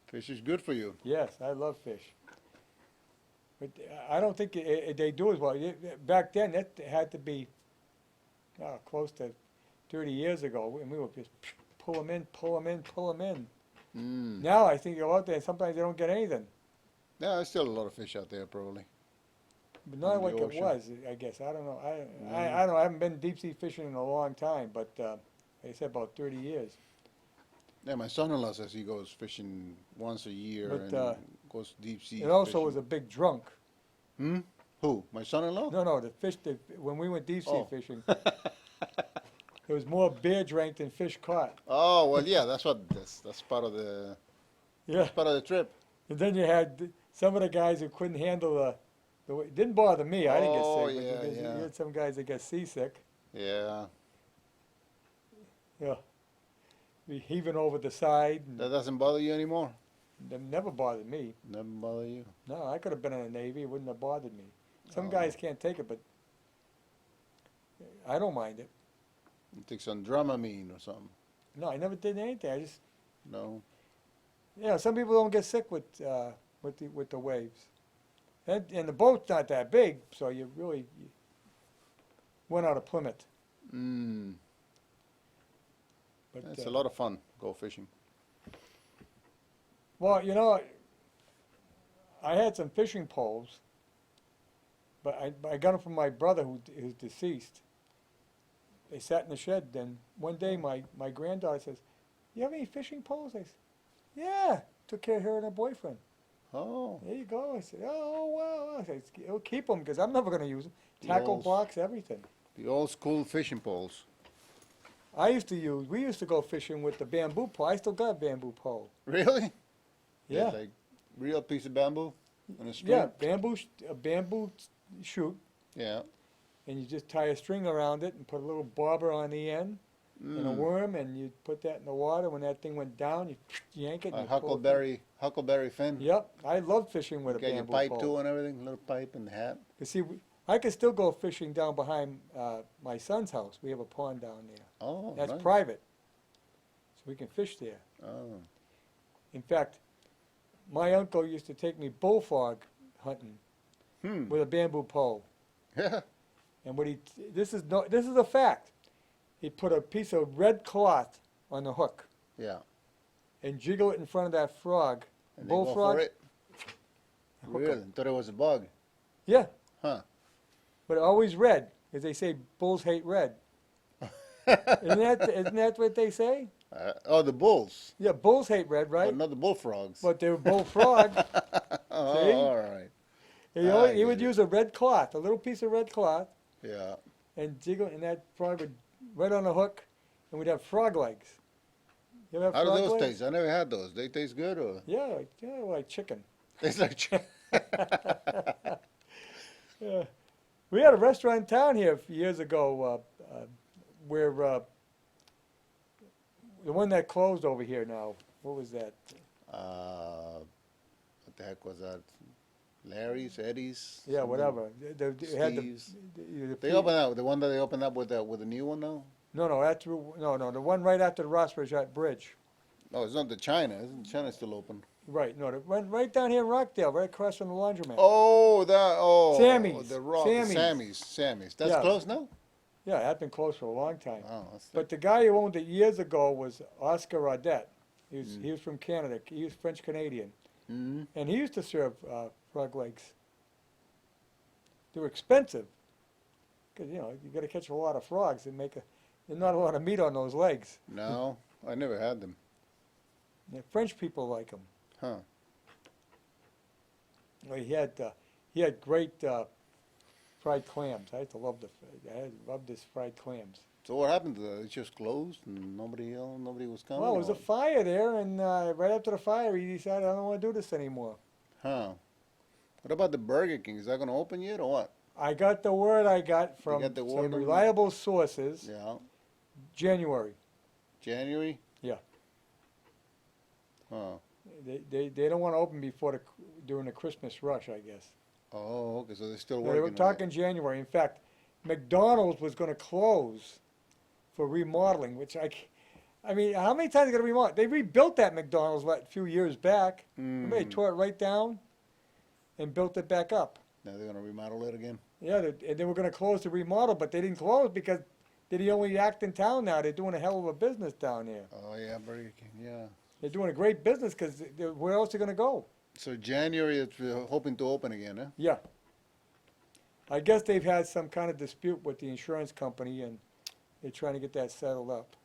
Fish is good for you. Yes, I love fish. But I don't think they do as well. Back then, that had to be close to 30 years ago, and we would just pull them in, pull them in, pull them in. Mm. Now I think you're out there, and sometimes they don't get anything. Yeah, there's still a lot of fish out there, probably. But not In the like it ocean. was, I guess. I don't know. I don't know. I haven't been deep sea fishing in a long time, but like I said, about 30 years. Yeah, my son-in-law says he goes fishing once a year But, and goes deep sea. It also fishing. was a big drunk. Hmm? Who? My son-in-law? No, when we went deep sea Oh. fishing, there was more beer drank than fish caught. Oh well, yeah. That's part of the Yeah. part of the trip. And then you had some of the guys who couldn't handle the way. It didn't bother me. I didn't get Oh, sick. yeah, but you yeah. had some guys that get seasick. Yeah, Yeah. Be heaving over the side. And that doesn't bother you anymore. that never bothered me. Never bother you. No, I could have been in the Navy. It wouldn't have bothered me. Some Oh. guys can't take it, but I don't mind it. You take some Dramamine or something. No, I never did anything. I just, No. some people don't get sick with the waves. And the boat's not that big, so you went out of Plymouth. Mm. But, It's a lot of fun. Go fishing. Well, I had some fishing poles, but I got them from my brother who's deceased. They sat in the shed. Then one day my granddaughter says, "You have any fishing poles?" I said, "Yeah." Took care of her and her boyfriend. Oh. There you go. I said, "Oh, wow." I said, "I'll keep them because I'm never going to use them." The Tackle old- box, everything. The old school fishing poles. We used to go fishing with the bamboo pole. I still got a bamboo pole. Really? Yeah. Like real piece of bamboo on a string? Yeah, a bamboo chute, Yeah. and you just tie a string around it and put a little bobber on the end and a Mm. worm, and you put that in the water. When that thing went down, you yank it. A And you pull it. huckleberry fin. Yep, I love fishing with You a got your bamboo pipe pole. too and everything, little pipe and the hat. You see, I could still go fishing down behind my son's house. We have a pond down there. Oh, That's nice. private, so we can fish there. Oh. In fact, my uncle used to take me bullfrog hunting Hmm. with a bamboo pole. Yeah. And this is a fact. He put a piece of red cloth on the hook Yeah. and jiggle it in front of that frog, And they go bullfrog. for it. hook 'em. Really? Thought it was a bug. Yeah, Huh. but always red, because they say bulls hate red. Isn't that what they say? Oh, the bulls. Yeah, bulls hate red, right? But not the bullfrogs. But they were bullfrog. Oh, See? all right. He would get it. use a red cloth, a little piece of red cloth, Yeah. and jiggle, and that frog would right on the hook, and we'd have frog legs. You ever have How do frog those legs? taste? I never had those. They taste good or Yeah, like chicken. taste like chicken? Yeah. We had a restaurant in town here years ago where the one that closed over here now. What was that? What the heck was that? Larry's, Eddie's? Yeah, something? whatever. They had Steve's. the They opened up the one that they opened up with the new one now. No, that's the one right after the Rossbridge Bridge. No, it's not the China. Isn't China still open? Right, no, the one right down here in Rockdale, right across from the laundromat. Oh, the rock. Sammy's. Sammy's. That's Yeah. closed now. Yeah, that's been closed for a long time. Oh, that's But the guy who owned it years ago was Oscar Audette. He was from Canada. He was French Canadian, mm and he used to serve frog legs. They were expensive because you got to catch a lot of frogs and there's not a lot of meat on those legs. No, I never had them. The French people like them. Huh. Well, he had great fried clams. I love his fried clams. So what happened to that? It just closed and nobody was coming? Well, there was a or- fire there, and right after the fire, he decided, I don't want to do this anymore. Huh. What about the Burger King? Is that going to open yet or what? I got the word I got from got the some word on that? reliable sources. Yeah. January. January? Yeah. Oh. They don't want to open during the Christmas rush, I guess. Oh, okay. So they're still They working. were on it. talking January. In fact, McDonald's was going to close for remodeling, which I mean, how many times are they going to remodel? They rebuilt that McDonald's a few years back. Remember, they Mm. tore it right down and built it back up. Now they're going to remodel it again? Yeah, and they were going to close the remodel, but they didn't close because they're the only act in town now. They're doing a hell of a business down there. Oh, yeah, Burger King, yeah. They're doing a great business because where else are they going to go? So January, it's hoping to open again, huh? Yeah. I guess they've had some kind of dispute with the insurance company, and they're trying to get that settled up.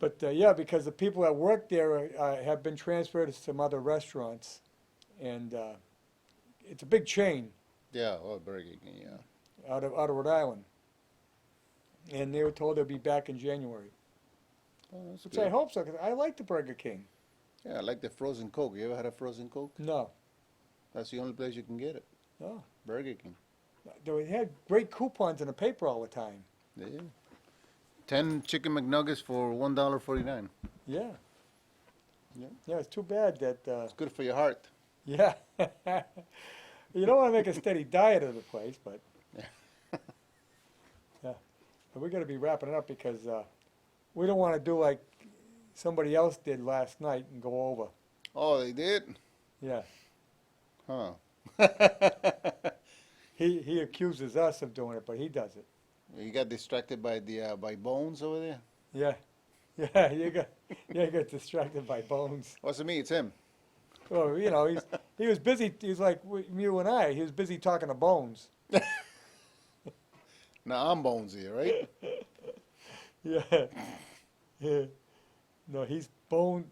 But yeah, because the people that work there have been transferred to some other restaurants, and it's a big chain Yeah, well, Burger King, yeah. out of Rhode Island, and they were told they'll be back in January, Oh, that's which good. I hope so because I like the Burger King. Yeah, I like the frozen Coke. You ever had a frozen Coke? No, That's the only place you can get it. no, Burger King. they had great coupons in the paper all the time. Yeah. 10 chicken McNuggets for $1.49. Yeah. Yeah. Yeah, it's too bad that. It's good for your heart. Yeah. You don't want to make a steady diet of the place, but. Yeah. And we gotta be wrapping it up because, we don't wanna do like somebody else did last night and go over. Oh, they did? Yeah. Huh. He accuses us of doing it, but he does it. You got distracted by the by Bones over there? Yeah. Yeah, you got distracted by Bones. What's it mean? It's him. Well, you know, he was busy, he was like you and I, he was busy talking to Bones. Now I'm Bones here, right? Yeah. Yeah. No, he's Bone,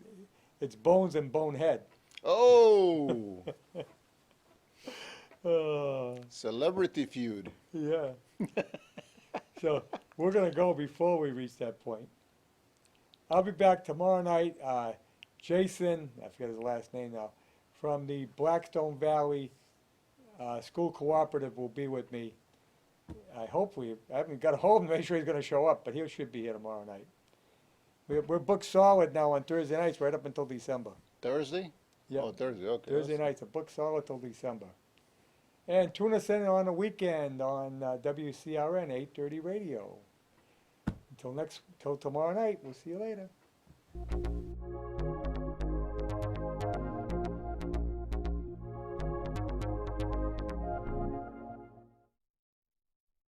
it's Bones and Bonehead. Oh, Uh, celebrity feud. yeah. So we're gonna go before we reach that point. I'll be back tomorrow night. Jason, I forget his last name now, from the Blackstone Valley School Cooperative will be with me. I haven't got a hold of him to make sure he's gonna show up, but he should be here tomorrow night. We're booked solid now on Thursday nights right up until December. Thursday? Yeah. Oh, Thursday. Okay. Thursday nights are booked solid till December. And tune us in on the weekend on WCRN 830 radio. Until tomorrow night, we'll see you later.